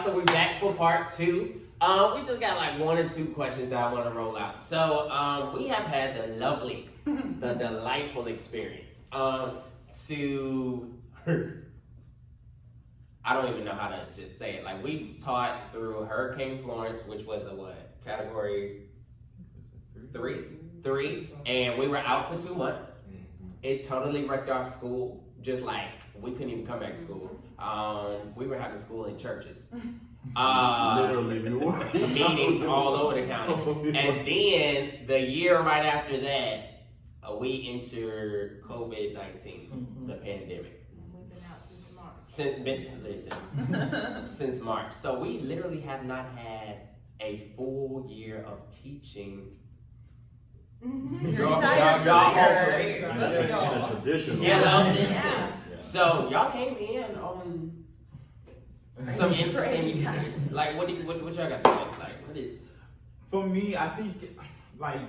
So we're back for part 2. We just got like 1 or 2 questions that I want to roll out. So we have had the lovely, the delightful experience to, I don't even know how to just say it. Like we've taught through Hurricane Florence, which was a what? Category 3, and we were out for 2 months. It totally wrecked our school. Just like we couldn't even come back to school. We were having school in churches. Literally, we were. Meetings all over the county. And then the year right after that, we entered COVID-19, the pandemic. We've been out since March. Since March. So we literally have not had a full year of teaching. Your entire career. In a traditional. Yeah. So y'all came in on some interesting times. Like what y'all got to say? Like what is? For me, I think like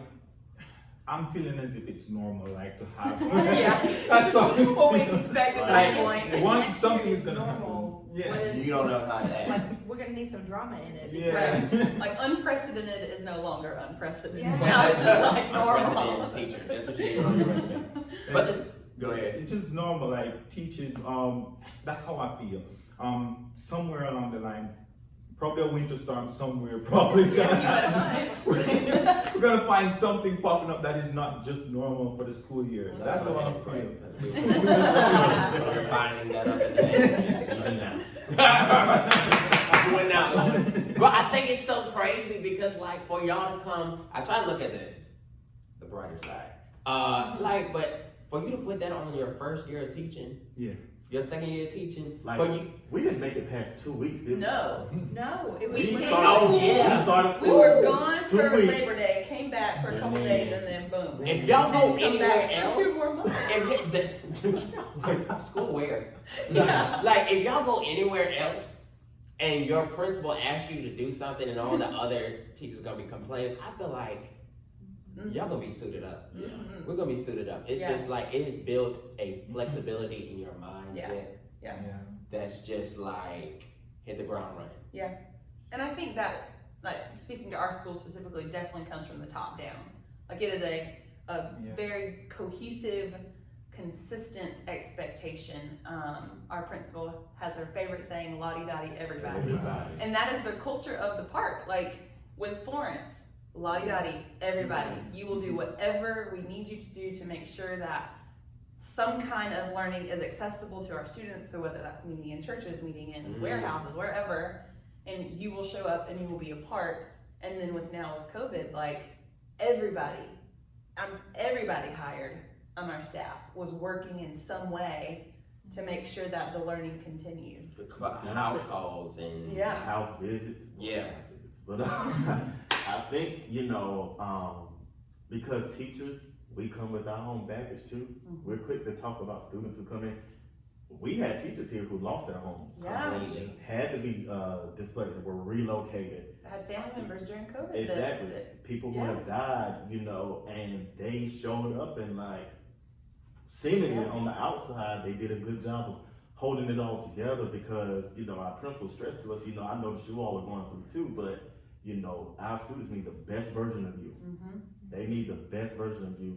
I'm feeling as if it's normal, like to have. That's what we expected. Like something is gonna normal. happen. You don't know how to act. Like we're gonna need some drama in it. Yeah. Like unprecedented is no longer unprecedented. Yeah. Now it's just like normal. Unprecedented teacher. That's what you do on your resume. But go ahead. It's just normal, like teaching. That's how I feel. Somewhere along the line, probably a winter storm somewhere. Probably we're gonna find something popping up that is not just normal for the school year. That's what I'm afraid. We're finding that up even now. Doing out loud. But I think it's so crazy because like for y'all to come, I try to look at the brighter side. Like, but for you to put that on your first year of teaching, your second year of teaching, like for you, we didn't make it past 2 weeks, did we? No. We We came started school. We were gone 2 for weeks. Labor Day, came back for a couple days, and then boom. if y'all go Come anywhere back else, for 2 more months. school where? Yeah. Like if y'all go anywhere else and your principal asks you to do something and all the other teachers are gonna be complaining, I feel like y'all gonna be suited up. Mhm. We're gonna be suited up. It's just like it has built a flexibility in your mindset Yeah. that's just like hit the ground running. And I think that, like, speaking to our school specifically, definitely comes from the top down. Like, it is a very cohesive, consistent expectation. Our principal has her favorite saying, "La-di-da-di, everybody." And that is the culture of the park. Like, with Florence, la-di-da-di, everybody. You will do whatever we need you to do to make sure that some kind of learning is accessible to our students. So whether that's meeting in churches, meeting in warehouses, wherever, and you will show up and you will be a part. And then with COVID, like everybody hired on our staff was working in some way to make sure that the learning continued. House calls and House visits. Yeah. House visits. But I think, because teachers, we come with our own baggage too. We're quick to talk about students who come in. We had teachers here who lost their homes. completely. Had to be displaced, were relocated. I had family members during COVID. Exactly. People who Yeah. have died, and they showed up and like seemingly on the outside, they did a good job of holding it all together because, our principal stressed to us, I know that you all are going through too, but our students need the best version of you. They need the best version of you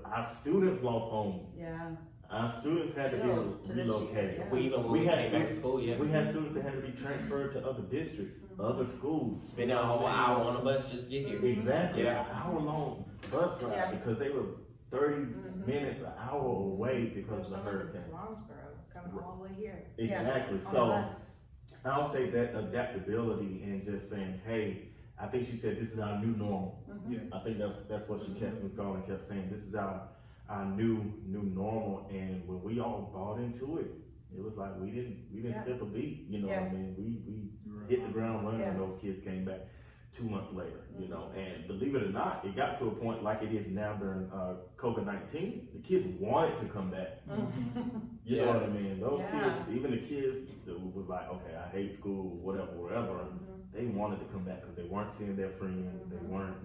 our students lost homes. Yeah. Our students had to Still, be to this relocated. year, We had came back to school, We had students that had to be transferred to other districts, other schools. Spending a whole hour on a bus just to get here. Exactly. Yeah. An hour-long bus drive because they were 30 minutes, an hour away because of the hurricane. Coming all the way here. Exactly. So I'll say that adaptability and just saying, hey, I think she said this is our new normal. I think that's what Ms. Garland kept saying. This is our new normal, and when we all bought into it, it was like we didn't skip a beat. What I mean? We hit the ground running when those kids came back 2 months later. And believe it or not, it got to a point like it is now during COVID-19. The kids wanted to come back. You know what I mean? Those kids, even the kids that was like, okay, I hate school, whatever. They wanted to come back because they weren't seeing their friends. They weren't,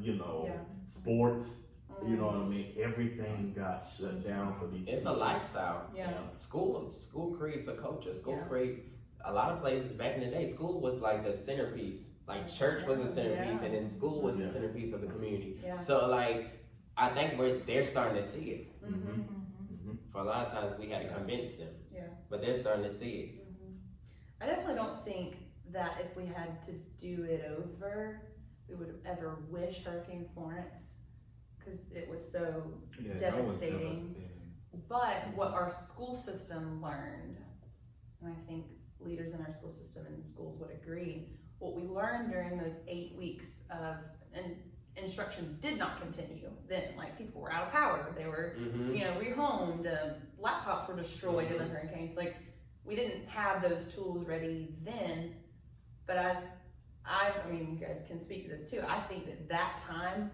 sports. You know what I mean? Everything got shut down for these kids. It's a lifestyle. Yeah. School creates a culture. School creates a lot of places back in the day, school was like the centerpiece. Like church was the centerpiece, and then school was the centerpiece of the community. Yeah. So like, I think they're starting to see it. Mm-hmm. For a lot of times, we had to convince them. Yeah. But they're starting to see it. I definitely don't think that if we had to do it over, we would have ever wished Hurricane Florence, because it was so devastating. But what our school system learned, and I think leaders in our school system and schools would agree, what we learned during those 8 weeks of instruction did not continue. Then, like, people were out of power, they were, rehomed, laptops were destroyed in the hurricanes. Like, we didn't have those tools ready then. But I mean, you guys can speak to this too. I think that time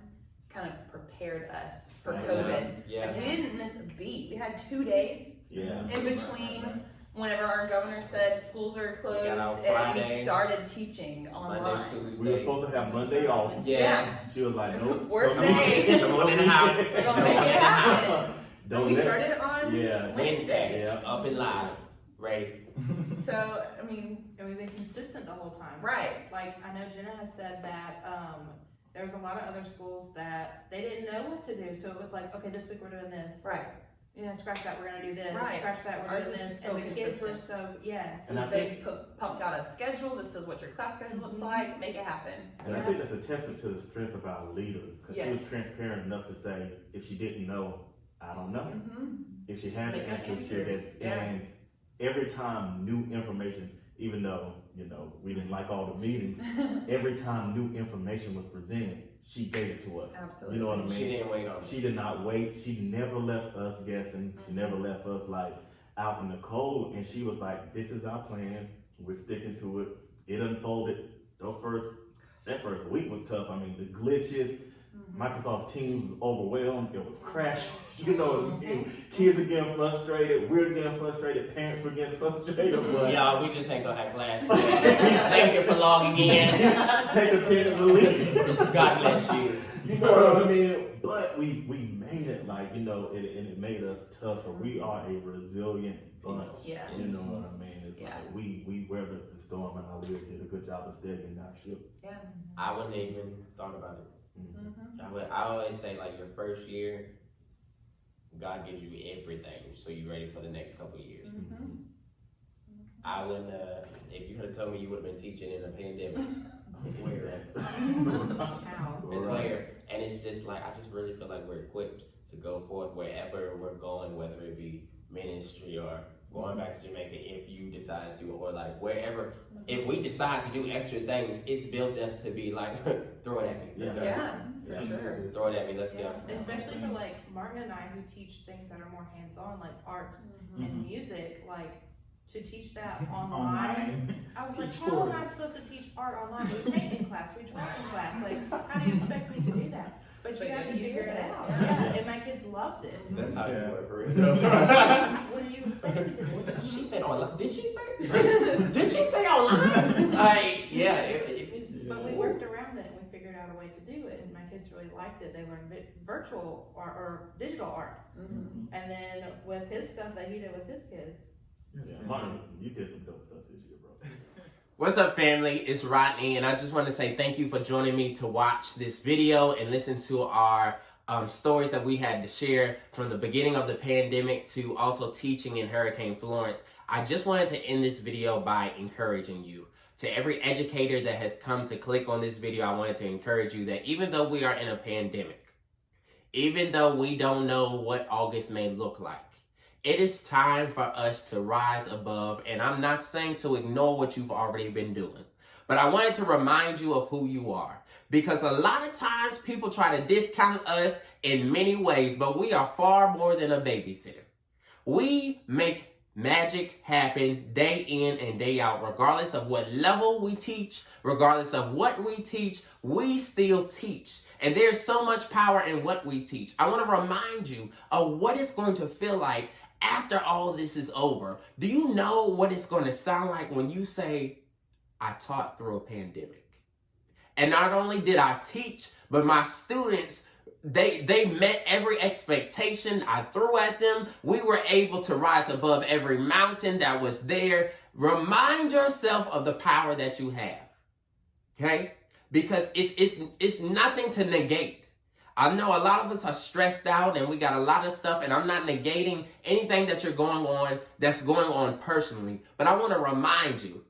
kind of prepared us for COVID. Yeah. Like, we didn't miss a beat. We had 2 days Yeah. in between whenever our governor said schools are closed, got out and Friday, we started teaching online. Monday, Tuesday. We were supposed to have Monday off. Yeah. She was like, nope. Workday. Come on in the house. We're gonna make it happen. Don't We let- started on Wednesday. Yeah. Up and live. Ready. So, I mean, And we've been consistent the whole time. right. Like, I know Jenna has said that, there's a lot of other schools that they didn't know what to do, so it was like, okay, this week we're doing this. Right. You know, scratch that, we're gonna do this. Right. Scratch that, we're Ours doing is this. so And the kids were consistent. so, yes. And I They pumped out a schedule. This is what your class schedule looks like. Make it happen. And I think that's a testament to the strength of our leader, because she was Yes. transparent enough to say, if she didn't know, I don't know. Mm-hmm. If she had the Make up answer, she did. answers, yeah. And every time new information, even though, we didn't like all the meetings, every time new information was presented, she gave it to us. Absolutely. You know what I mean? She didn't wait on it. She did not wait. She never left us guessing. She never left us like out in the cold. And she was like, this is our plan. We're sticking to it. It unfolded. That first week was tough. I mean, the glitches, Microsoft Teams was overwhelmed. It was crashing. Kids are getting frustrated. We're getting frustrated. Parents were getting frustrated. But Y'all, we just ain't gonna have class. Thank you for logging in. take attendance and leave. God bless you. You know what I mean? But we made it, like, and it made us tougher. We are a resilient bunch. Yes. You know what I mean? It's Yeah. like we weathered the storm, and our leader did a good job of steadying our ship. Yeah. I wouldn't even thought about it. Mm-hmm. I always say, like, your first year, God gives you everything, so you're ready for the next couple of years. Mm-hmm. I wouldn't, if you had told me you would have been teaching in a pandemic, How? where, and it's just like, I just really feel like we're equipped to go forth wherever we're going, whether it be ministry or going back to Jamaica if you decide to, or like wherever, if we decide to do extra things, it's built us to be like, throw it at me, let's go. Yeah, for sure. Throw it at me, let's go. Especially for like Martin and I who teach things that are more hands-on, like arts and music, like to teach that online. I was like, Teach how am I chords. supposed to teach art online? We paint in class, we draw in class, like how do you expect me to do that? But you have to figure it out. Yeah, and my kids loved it. That's how you work for real. What do you expect me to do? She said online. Did she say? Did she say online? Like, yeah, it was. But we worked around it and we figured out a way to do it, and my kids really liked it. They learned virtual or digital art, and then with his stuff that he did with his kids. Yeah, Martin, you did some dope stuff this year, bro. What's up, family? It's Rodney, and I just want to say thank you for joining me to watch this video and listen to our stories that we had to share from the beginning of the pandemic to also teaching in Hurricane Florence. I just wanted to end this video by encouraging you. To every educator that has come to click on this video, I wanted to encourage you that even though we are in a pandemic, even though we don't know what August may look like, it is time for us to rise above, and I'm not saying to ignore what you've already been doing, but I wanted to remind you of who you are, because a lot of times people try to discount us in many ways, but we are far more than a babysitter. We make magic happen day in and day out, regardless of what level we teach, regardless of what we teach, we still teach. And there's so much power in what we teach. I want to remind you of what it's going to feel like after all this is over. Do you know what it's going to sound like when you say, I taught through a pandemic? And not only did I teach, but my students, they met every expectation I threw at them. We were able to rise above every mountain that was there. Remind yourself of the power that you have. Okay? Because it's nothing to negate. I know a lot of us are stressed out and we got a lot of stuff, and I'm not negating anything that that's going on personally, but I want to remind you,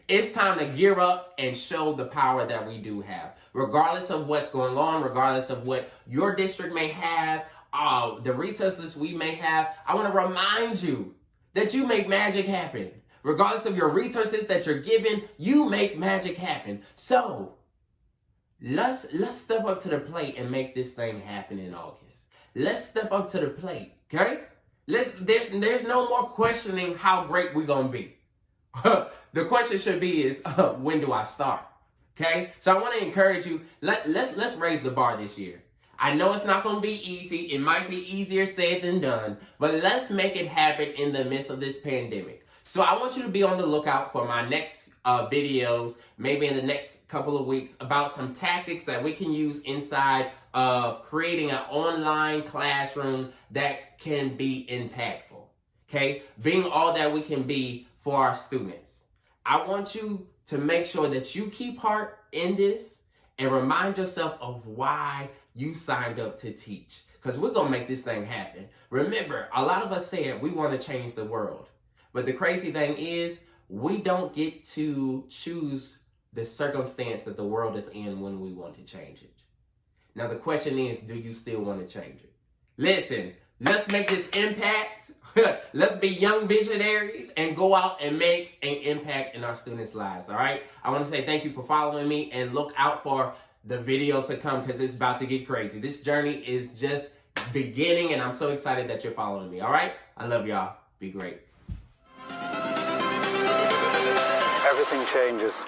it's time to gear up and show the power that we do have. Regardless of what's going on, regardless of what your district may have, the resources we may have, I want to remind you that you make magic happen. Regardless of your resources that you're given, you make magic happen. So, let's step up to the plate and make this thing happen in August. Let's step up to the plate, okay? There's no more questioning how great we're gonna be. The question should be is when do I start? Okay? So I want to encourage you, let's raise the bar this year. I know it's not going to be easy. It might be easier said than done, but let's make it happen in the midst of this pandemic. So I want you to be on the lookout for my next videos, maybe in the next couple of weeks, about some tactics that we can use inside of creating an online classroom that can be impactful. Okay? Being all that we can be for our students. I want you to make sure that you keep heart in this and remind yourself of why you signed up to teach. Because we're going to make this thing happen. Remember, a lot of us said we want to change the world. But the crazy thing is, we don't get to choose the circumstance that the world is in when we want to change it. Now, the question is, do you still want to change it? Listen, let's make this impact. Let's be young visionaries and go out and make an impact in our students' lives, all right? I want to say thank you for following me, and look out for the videos to come because it's about to get crazy. This journey is just beginning, and I'm so excited that you're following me, all right? I love y'all. Be great. Everything changes.